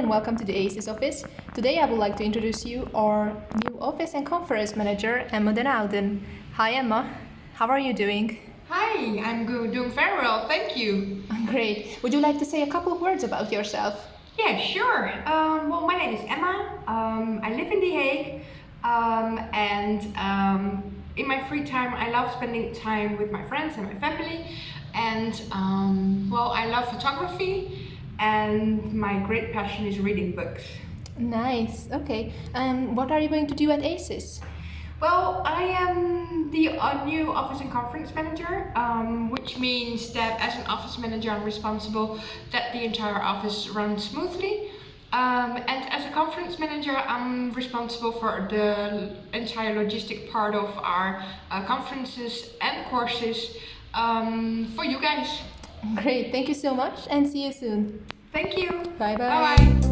and welcome to the AESIS office. Today I would like to introduce you our new office and conference manager, Emma den Ouden. Hi Emma, how are you doing? Hi, I'm doing very well, thank you. Great. Would you like to say a couple of words about yourself? Yeah, sure. Well, my name is Emma. I live in The Hague, and in my free time, I love spending time with my friends and my family. And well, I love photography, and my great passion is reading books. Nice. Okay. What are you going to do at AESIS? Well, I am the new office and conference manager, which means that as an office manager, I'm responsible that the entire office runs smoothly. And as a conference manager, I'm responsible for the entire logistic part of our conferences and courses for you guys. Great. Thank you so much and see you soon. Thank you. Bye bye. Bye bye.